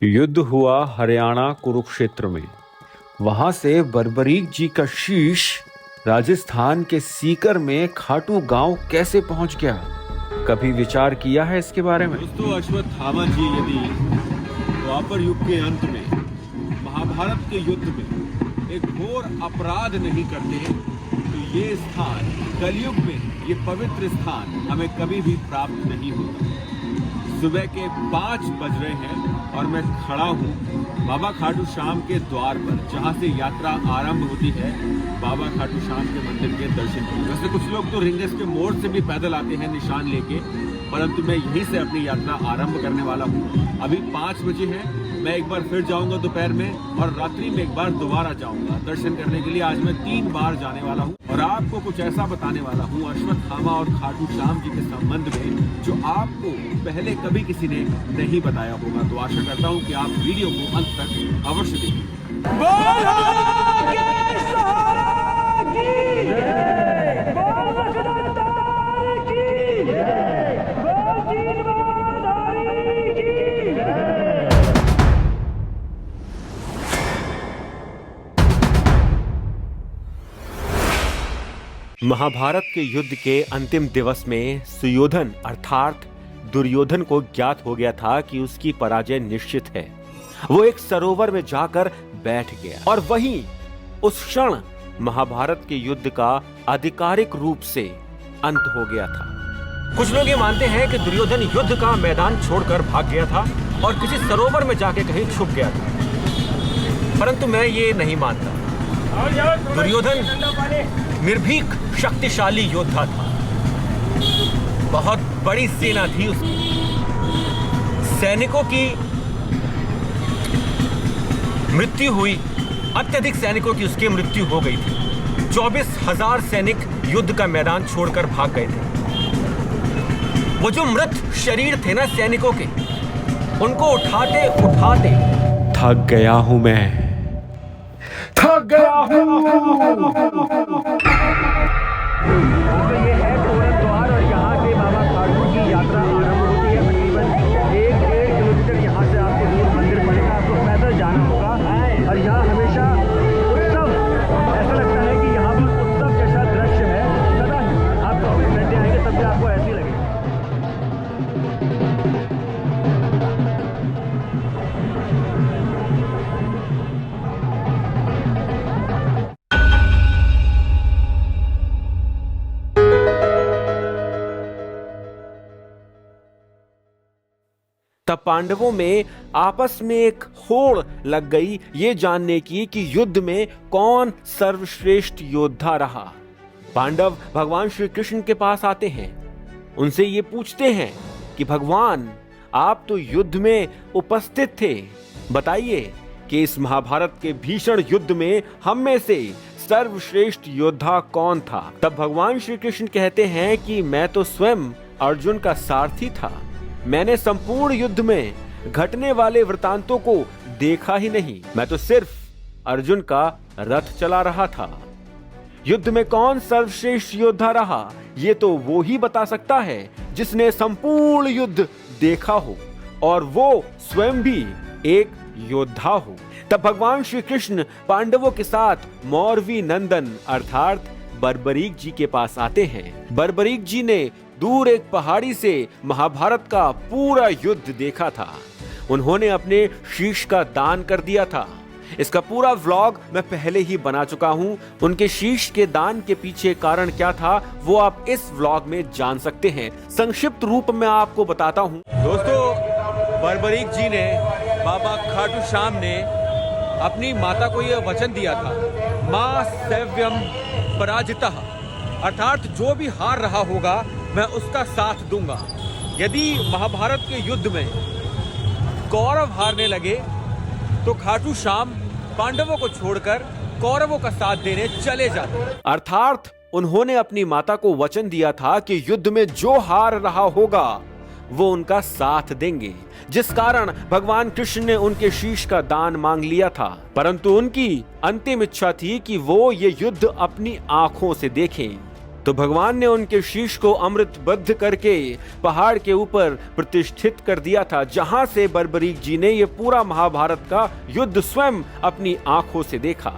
युद्ध हुआ हरियाणा कुरुक्षेत्र में। वहां से बर्बरीक जी का शीश राजस्थान के सीकर में खाटू गांव कैसे पहुंच गया? कभी विचार किया है इसके बारे में? दोस्तों, अश्वत्थामा जी यदि द्वापर युग के अंत में महाभारत के युद्ध में एक घोर अपराध नहीं करते तो ये स्थान कलयुग में ये पवित्र स्थान हमें कभी भी प्राप्त नहीं होता। सुबह के 5 बज रहे हैं और मैं खड़ा हूँ बाबा खाटू श्याम के द्वार पर, जहाँ से यात्रा आरंभ होती है बाबा खाटू श्याम के मंदिर के दर्शन के। वैसे कुछ लोग तो रिंगस के मोड़ से भी पैदल आते हैं निशान लेके, परंतु मैं यहीं से अपनी यात्रा आरंभ करने वाला हूँ। अभी 5 बजे है। मैं एक बार फिर जाऊंगा दोपहर में और रात्रि में एक बार दोबारा जाऊंगा दर्शन करने के लिए। आज मैं 3 बार जाने वाला हूँ और आपको कुछ ऐसा बताने वाला हूँ अश्वत्थामा और खाटू श्याम जी के संबंध में जो आपको पहले कभी किसी ने नहीं बताया होगा। तो आशा करता हूँ कि आप वीडियो को अंत तक अवश्य देखें। महाभारत के युद्ध के अंतिम दिवस में सुयोधन अर्थात दुर्योधन को ज्ञात हो गया था कि उसकी पराजय निश्चित है। वो एक सरोवर में जाकर बैठ गया और वहीं उस क्षण महाभारत के युद्ध का आधिकारिक रूप से अंत हो गया था। कुछ लोग ये मानते हैं कि दुर्योधन युद्ध का मैदान छोड़कर भाग गया था और किसी सरोवर में जाके कहीं छुप गया था, परंतु मैं ये नहीं मानता। दुर्योधन निर्भीक शक्तिशाली योद्धा था। बहुत बड़ी सेना थी उसकी। सैनिकों की मृत्यु हुई, अत्यधिक सैनिकों की उसकी मृत्यु हो गई थी। 24,000 सैनिक युद्ध का मैदान छोड़कर भाग गए थे। वो जो मृत शरीर थे ना सैनिकों के, उनको उठाते उठाते थक गया हूं मैं, थक गया हूं। तो ये है तोरण द्वार और यहाँ से बाबा खाटू की यात्रा आरंभ होती है। तकरीबन 1-1.5 किलोमीटर यहाँ से आपको दूर मंदिर पड़ेगा, आपको पैदल जाना होगा। और यहाँ हमेशा उत्सव, ऐसा लगता है कि यहाँ पर उत्सव जैसा दृश्य है सदा ही। आप 24 घंटे आएंगे तब भी आपको ऐसे ही लगेगा। तब पांडवों में आपस में एक होड़ लग गई ये जानने की कि युद्ध में कौन सर्वश्रेष्ठ योद्धा रहा। पांडव भगवान श्री कृष्ण के पास आते हैं, उनसे ये पूछते हैं कि भगवान आप तो युद्ध में उपस्थित थे, बताइए कि इस महाभारत के भीषण युद्ध में हम में से सर्वश्रेष्ठ योद्धा कौन था। तब भगवान श्री कृष्ण कहते हैं कि मैं तो स्वयं अर्जुन का सारथी था। मैंने संपूर्ण युद्ध में घटने वाले वृतांतों को देखा ही नहीं, मैं तो सिर्फ अर्जुन का रथ चला रहा था। युद्ध में कौन सर्वश्रेष्ठ योद्धा रहा ये तो वो ही बता सकता है जिसने संपूर्ण युद्ध देखा हो और वो स्वयं भी एक योद्धा हो। तब भगवान श्री कृष्ण पांडवों के साथ मौरवी नंदन अर्थात बर्बरीक जी के पास आते हैं। बर्बरीक जी ने दूर एक पहाड़ी से महाभारत का पूरा युद्ध देखा था। उन्होंने अपने शीश का दान कर दिया था। इसका पूरा व्लॉग मैं पहले ही बना चुका हूं। उनके शीश के दान के पीछे कारण क्या था वो आप इस व्लॉग में जान सकते हैं। संक्षिप्त रूप में आपको बताता हूं। दोस्तों, बर्बरीक जी ने, बाबा खाटू श्याम ने अपनी माता को यह वचन दिया था, मां सैव्यम पराजितः, अर्थात जो भी हार रहा होगा मैं उसका साथ दूंगा। यदि महाभारत के युद्ध में कौरव हारने लगे तो खाटू श्याम पांडवों को छोड़कर कौरवों का साथ देने चले जाते। अर्थात उन्होंने अपनी माता को वचन दिया था कि युद्ध में जो हार रहा होगा वो उनका साथ देंगे, जिस कारण भगवान कृष्ण ने उनके शीश का दान मांग लिया था। परंतु उनकी अंतिम इच्छा थी कि वो ये युद्ध अपनी आंखों से देखें। तो भगवान ने उनके शीश को अमृतबद्ध करके पहाड़ के ऊपर प्रतिष्ठित कर दिया था, जहां से बर्बरीक जी ने ये पूरा महाभारत का युद्ध स्वयं अपनी आंखों से देखा।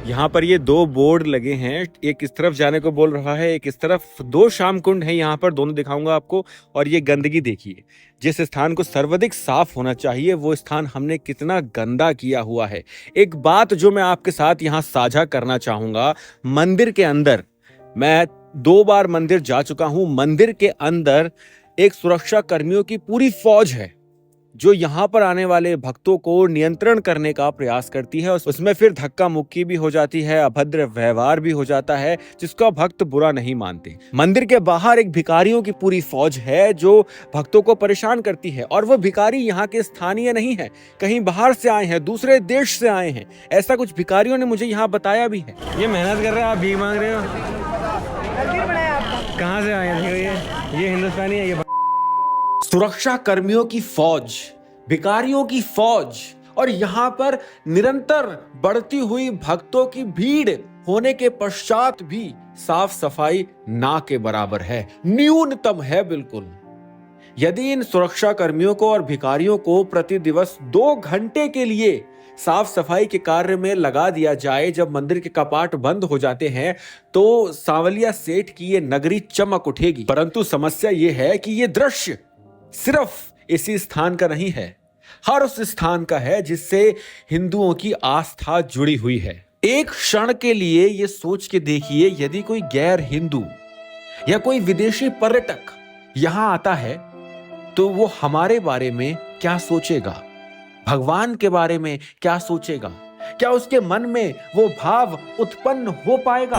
यहाँ पर ये दो बोर्ड लगे हैं, एक इस तरफ जाने को बोल रहा है, एक इस तरफ। दो शाम कुंड है यहाँ पर, दोनों दिखाऊंगा आपको। और ये गंदगी देखिए, जिस स्थान को सर्वाधिक साफ होना चाहिए वो स्थान हमने कितना गंदा किया हुआ है। एक बात जो मैं आपके साथ यहाँ साझा करना चाहूंगा, मंदिर के अंदर मैं 2 बार मंदिर जा चुका हूं। मंदिर के अंदर एक सुरक्षा कर्मियों की पूरी फौज है जो यहाँ पर आने वाले भक्तों को नियंत्रण करने का प्रयास करती है। उसमें फिर धक्का मुक्की भी हो जाती है, अभद्र व्यवहार भी हो जाता है, जिसका भक्त बुरा नहीं मानते। मंदिर के बाहर एक भिखारियों की पूरी फौज है जो भक्तों को परेशान करती है, और वो भिखारी यहाँ के स्थानीय नहीं है, कहीं बाहर से आए हैं, दूसरे देश से आए हैं। ऐसा कुछ भिखारियों ने मुझे यहाँ बताया भी है। ये मेहनत कर रहे हैं, आप भीख मांग रहे हो, कहाँ से आए हैं? ये हिंदुस्तानी है, ये सुरक्षा कर्मियों की फौज, भिखारियों की फौज, और यहां पर निरंतर बढ़ती हुई भक्तों की भीड़ होने के पश्चात भी साफ सफाई ना के बराबर है, न्यूनतम है बिल्कुल। यदि इन सुरक्षा कर्मियों को और भिखारियों को प्रति दिवस 2 घंटे के लिए साफ सफाई के कार्य में लगा दिया जाए, जब मंदिर के कपाट बंद हो जाते हैं, तो सांवलिया सेठ की ये नगरी चमक उठेगी। परंतु समस्या ये है कि ये दृश्य सिर्फ इसी स्थान का नहीं है, हर उस स्थान का है जिससे हिंदुओं की आस्था जुड़ी हुई है। एक क्षण के लिए ये सोच के देखिए, यदि कोई गैर हिंदू या कोई विदेशी पर्यटक यहां आता है तो वो हमारे बारे में क्या सोचेगा, भगवान के बारे में क्या सोचेगा? क्या उसके मन में वो भाव उत्पन्न हो पाएगा?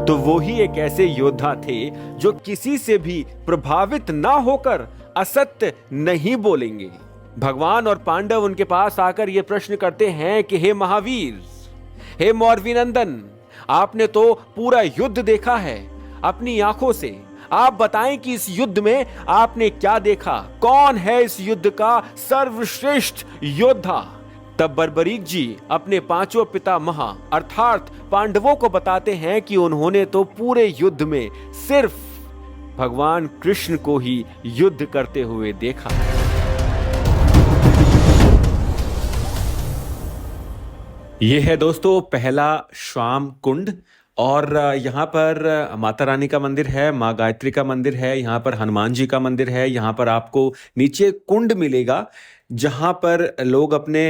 तो वो ही एक ऐसे योद्धा थे जो किसी से भी प्रभावित ना होकर असत्य नहीं बोलेंगे। भगवान और पांडव उनके पास आकर ये प्रश्न करते हैं कि हे महावीर, हे मौरवी नंदन, आपने तो पूरा युद्ध देखा है अपनी आंखों से, आप बताएं कि इस युद्ध में आपने क्या देखा, कौन है इस युद्ध का सर्वश्रेष्ठ योद्धा? तब बर्बरीक जी अपने 5 पितामह अर्थात पांडवों को बताते हैं कि उन्होंने तो पूरे युद्ध में सिर्फ भगवान कृष्ण को ही युद्ध करते हुए देखा। ये है दोस्तों पहला श्याम कुंड, और यहाँ पर माता रानी का मंदिर है, माँ गायत्री का मंदिर है, यहाँ पर हनुमान जी का मंदिर है। यहाँ पर आपको नीचे कुंड मिलेगा जहाँ पर लोग अपने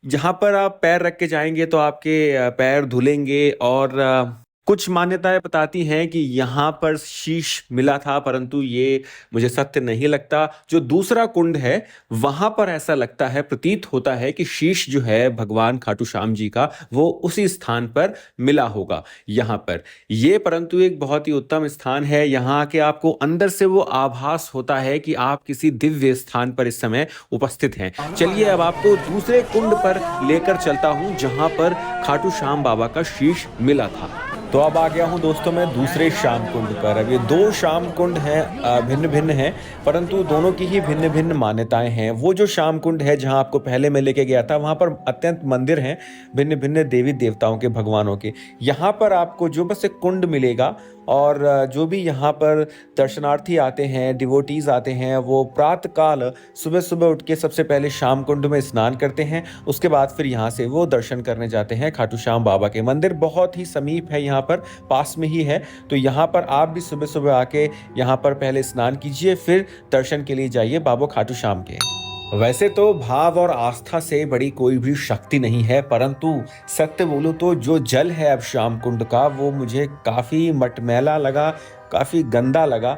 जहाँ पर आप पैर रख के जाएंगे तो आपके पैर धुलेंगे। और कुछ मान्यताएं बताती हैं कि यहाँ पर शीश मिला था, परंतु ये मुझे सत्य नहीं लगता। जो दूसरा कुंड है वहां पर ऐसा लगता है, प्रतीत होता है कि शीश जो है भगवान खाटू श्याम जी का वो उसी स्थान पर मिला होगा यहाँ पर ये। परंतु एक बहुत ही उत्तम स्थान है, यहाँ आके आपको अंदर से वो आभास होता है कि आप किसी दिव्य स्थान पर इस समय उपस्थित हैं। चलिए अब आपको दूसरे कुंड पर लेकर चलता हूँ जहाँ पर खाटू श्याम बाबा का शीश मिला था। तो अब आ गया हूं दोस्तों मैं दूसरे श्याम कुंड पर। अब ये 2 श्याम कुंड हैं, भिन्न भिन्न हैं, परंतु दोनों की ही भिन्न भिन्न मान्यताएं हैं। वो जो श्याम कुंड है जहां आपको पहले मैं लेके गया था, वहां पर अत्यंत मंदिर हैं भिन्न भिन्न देवी देवताओं के, भगवानों के। यहाँ पर आपको जो बस एक कुंड मिलेगा, और जो भी यहाँ पर दर्शनार्थी आते हैं, डिवोटीज आते हैं, वो प्रातः काल सुबह सुबह उठ के सबसे पहले श्याम कुंड में स्नान करते हैं। उसके बाद फिर यहाँ से वो दर्शन करने जाते हैं खाटू श्याम बाबा के। मंदिर बहुत ही समीप है, यहाँ पर पास में ही है। तो यहाँ पर आप भी सुबह सुबह आके यहाँ पर पहले स्नान कीजिए, फिर दर्शन के लिए जाइए बाबा खाटू श्याम के। वैसे तो भाव और आस्था से बड़ी कोई भी शक्ति नहीं है, परंतु सत्य बोलूं तो जो जल है अब श्याम कुंड का, वो मुझे काफ़ी मटमैला लगा, काफ़ी गंदा लगा।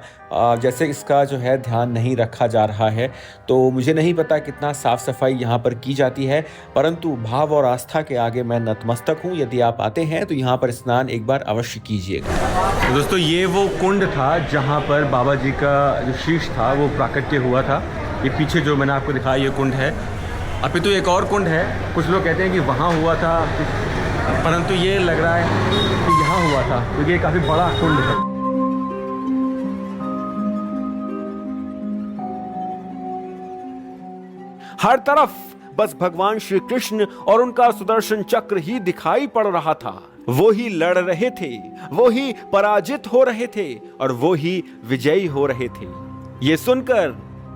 जैसे इसका जो है ध्यान नहीं रखा जा रहा है। तो मुझे नहीं पता कितना साफ सफाई यहाँ पर की जाती है, परंतु भाव और आस्था के आगे मैं नतमस्तक हूँ। यदि आप आते हैं तो यहाँ पर स्नान एक बार अवश्य कीजिएगा। तो दोस्तों ये वो कुंड था जहाँ पर बाबा जी का जो शीश था वो प्राकट्य हुआ था। ये पीछे जो मैंने आपको दिखाया ये कुंड है। अभी तो एक और कुंड है, कुछ लोग कहते हैं कि वहाँ हुआ था, परंतु ये लग रहा है कि यहाँ हुआ था, क्योंकि ये काफ़ी बड़ा कुंड है। हर तरफ बस भगवान श्री कृष्ण और उनका सुदर्शन चक्र ही दिखाई पड़ रहा था। वो ही लड़ रहे थे, वो ही पराजित हो रहे थे और वो ही विजयी हो रहे थे। ये सुनकर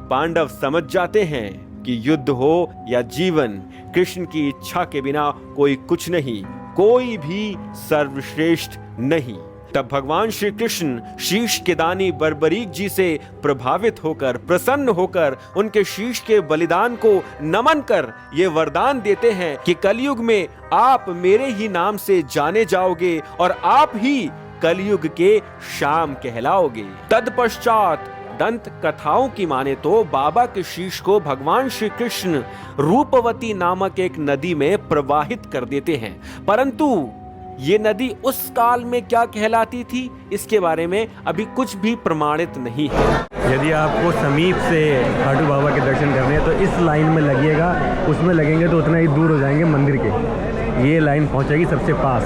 पांडव समझ जाते हैं कि युद्ध हो या जीवन, कृष्ण की इच्छा के बिना कोई कुछ नहीं, कोई भी सर्वश्रेष्ठ नहीं। तब भगवान श्री कृष्ण शीश के दानी बर्बरीक जी से प्रभावित होकर, प्रसन्न होकर उनके शीश के बलिदान को नमन कर ये वरदान देते हैं कि कलयुग में आप मेरे ही नाम से जाने जाओगे और आप ही कलयुग के श्याम कहलाओगे। तत्पश्चात दंत कथाओं की माने तो बाबा के शीश को भगवान श्री कृष्ण रूपवती नामक एक नदी में प्रवाहित कर देते हैं। परंतु ये नदी उस काल में क्या कहलाती थी, इसके बारे में अभी कुछ भी प्रमाणित नहीं है। यदि आपको समीप से खाटू बाबा के दर्शन करने हैं तो इस लाइन में लगिएगा, उसमें लगेंगे तो उतना ही दूर हो जाएंगे मंदिर के। ये लाइन पहुंचेगी सबसे पास।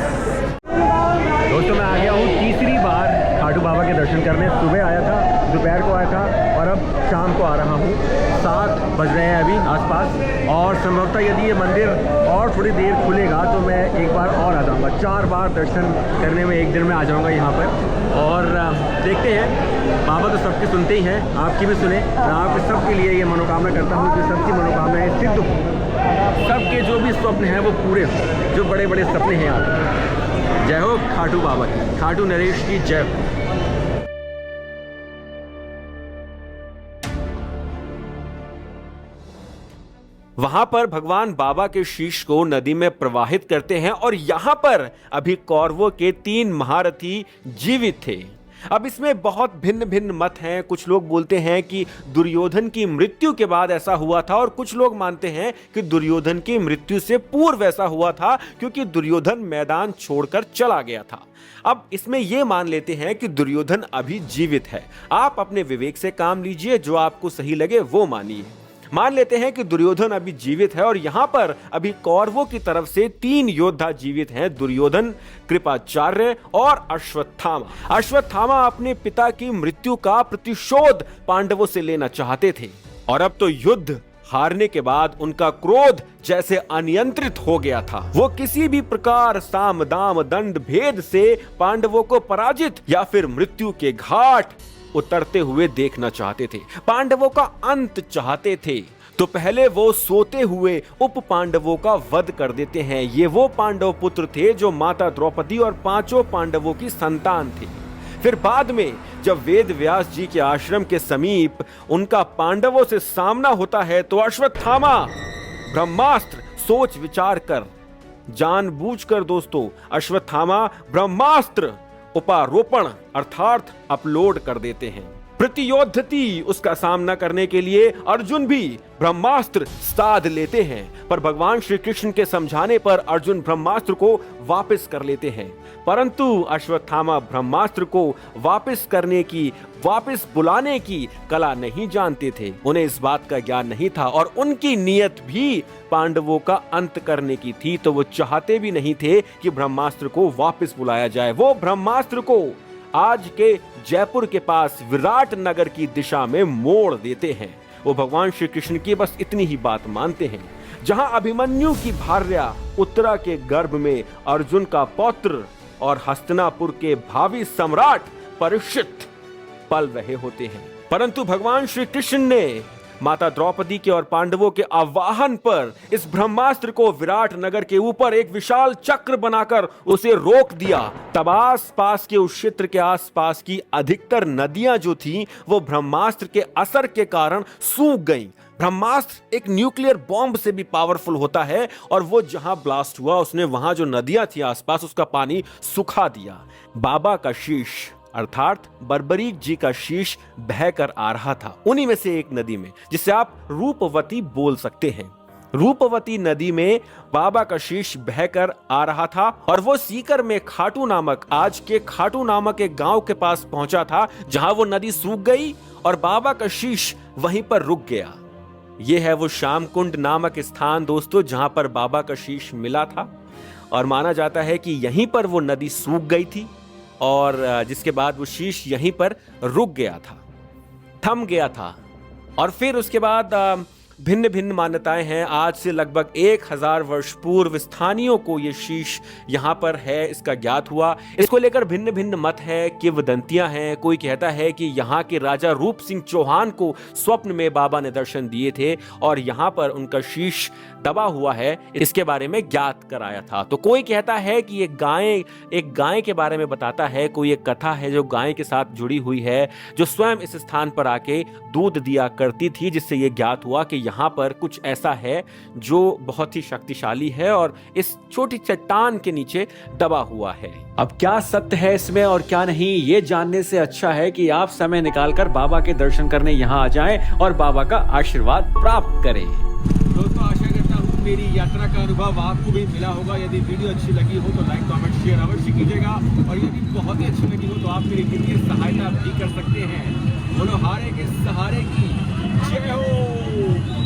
दोस्तों मैं आ गया हूँ तीसरी बार खाटू बाबा के दर्शन करने। सुबह आया था, दोपहर को आया था और अब शाम को आ रहा हूँ। 7 बज रहे हैं अभी आसपास, और संभवतः यदि ये मंदिर और थोड़ी देर खुलेगा तो मैं एक बार और आ जाऊँगा। 4 बार दर्शन करने में एक दिन में आ जाऊँगा यहाँ पर। और देखते हैं, बाबा तो सबके सुनते ही हैं, आपकी भी सुने। मैं आपके सबके लिए ये मनोकामना करता हूँ कि सबकी मनोकामनाएं सिद्ध हो, सबके जो भी स्वप्न हैं वो पूरे हो, जो बड़े बड़े सपने हैं आपके। जय हो खाटू बाबा की, खाटू नरेश की जय हो। वहां पर भगवान बाबा के शीश को नदी में प्रवाहित करते हैं और यहां पर अभी कौरवों के 3 महारथी जीवित थे। अब इसमें बहुत भिन्न भिन्न मत हैं। कुछ लोग बोलते हैं कि दुर्योधन की मृत्यु के बाद ऐसा हुआ था, और कुछ लोग मानते हैं कि दुर्योधन की मृत्यु से पूर्व ऐसा हुआ था, क्योंकि दुर्योधन मैदान छोड़कर चला गया था। अब इसमें यह मान लेते हैं कि दुर्योधन अभी जीवित है। आप अपने विवेक से काम लीजिए, जो आपको सही लगे वो मानिए। मान लेते हैं कि दुर्योधन अभी जीवित है और यहां पर अभी कौरवों की तरफ से 3 योद्धा जीवित हैं, दुर्योधन, कृपाचार्य और अश्वत्थामा। अश्वत्थामा अपने पिता की मृत्यु का प्रतिशोध पांडवों से लेना चाहते थे, और अब तो युद्ध हारने के बाद उनका क्रोध जैसे अनियंत्रित हो गया था। वो किसी भी प्रकार साम दाम दंड भेद से पांडवों को पराजित या फिर मृत्यु के घाट उतरते हुए देखना चाहते थे, पांडवों का अंत चाहते थे। तो पहले वो सोते हुए उप पांडवों का वध कर देते हैं। ये वो पांडव पुत्र थे जो माता द्रौपदी और 5 पांडवों की संतान थे। फिर बाद में जब वेद व्यास जी के आश्रम के समीप उनका पांडवों से सामना होता है तो अश्वत्थामा ब्रह्मास्त्र सोच विचार कर, जानबूझकर दोस्तों, अश्वत्थामा ब्रह्मास्त्र उपारोपण अर्थात अपलोड कर देते हैं। प्रतियोद्धति उसका सामना करने के लिए अर्जुन भी ब्रह्मास्त्र साध लेते हैं, पर भगवान श्री कृष्ण के समझाने पर अर्जुन ब्रह्मास्त्र को वापस कर लेते हैं। परंतु अश्वत्थामा ब्रह्मास्त्र को वापस बुलाने की कला नहीं जानते थे। उन्हें इस बात का ज्ञान नहीं था और उनकी नीयत भी पांडवों का अंत करने की थी, तो वो चाहते भी नहीं थे कि ब्रह्मास्त्र को वापस बुलाया जाए। वो ब्रह्मास्त्र को आज के जयपुर के पास विराट नगर की दिशा में मोड़ देते हैं। वो भगवान श्री कृष्ण की बस इतनी ही बात मानते हैं। जहां अभिमन्यु की भार्या उत्तरा के गर्भ में अर्जुन का पौत्र और हस्तिनापुर के भावी सम्राट परीक्षित पल रहे होते हैं, परंतु भगवान श्री कृष्ण ने माता द्रौपदी के और पांडवों के आह्वान पर इस ब्रह्मास्त्र को विराट नगर के ऊपर एक विशाल चक्र बनाकर उसे रोक दिया। तब आसपास के उस क्षेत्र के आसपास की अधिकतर नदियां जो थीं वो ब्रह्मास्त्र के असर के कारण सूख गईं। ब्रह्मास्त्र एक न्यूक्लियर बॉम्ब से भी पावरफुल होता है, और वो जहां ब्लास्ट हुआ उसने वहां जो नदियां थी आसपास उसका पानी सुखा दिया। बाबा का शीश अर्थात बर्बरीक जी का शीश बहकर आ रहा था उन्हीं में से एक नदी में, जिसे आप रूपवती बोल सकते हैं। रूपवती नदी में बाबा का शीश बहकर आ रहा था और वो सीकर में खाटू नामक, आज के खाटू नामक एक गांव के पास पहुंचा था, जहां वो नदी सूख गई और बाबा का शीश वहीं पर रुक गया। यह है वो श्याम कुंड नामक स्थान दोस्तों, जहां पर बाबा का शीश मिला था, और माना जाता है कि यहीं पर वो नदी सूख गई थी और जिसके बाद वो शीश यहीं पर रुक गया था, थम गया था। और फिर उसके बाद भिन्न भिन्न मान्यताएं हैं। आज से लगभग 1000 वर्ष पूर्व स्थानीयों को ये शीश यहाँ पर है इसका ज्ञात हुआ। इसको लेकर भिन्न भिन्न मत है, किंवदंतियां हैं। कोई कहता है कि यहाँ के राजा रूप सिंह चौहान को स्वप्न में बाबा ने दर्शन दिए थे और यहाँ पर उनका शीश दबा हुआ है, इसके बारे में ज्ञात कराया था। तो कोई कहता है कि एक गाय के बारे में बताता है, कोई एक कथा है जो गाय के साथ जुड़ी हुई है, जो स्वयं इस स्थान पर आके दूध दिया करती थी, जिससे यह ज्ञात हुआ कि यहाँ पर कुछ ऐसा है जो बहुत ही शक्तिशाली है और इस छोटी चट्टान के नीचे दबा हुआ है। अब क्या सत्य है इसमें और क्या नहीं, ये जानने से अच्छा है कि आप समय निकालकर बाबा के दर्शन करने यहाँ आ जाएं और बाबा का आशीर्वाद प्राप्त करें। दोस्तों, आशा करता हूँ मेरी यात्रा का अनुभव आपको भी मिला होगा। यदि वीडियो अच्छी लगी हो तो लाइक, कमेंट, शेयर अवश्य कीजिएगा और यदि बहुत ही अच्छी लगी हो तो आप मेरी वित्तीय सहायता भी कर सकते हैं। बोलो हारे के सहारे की जय हो।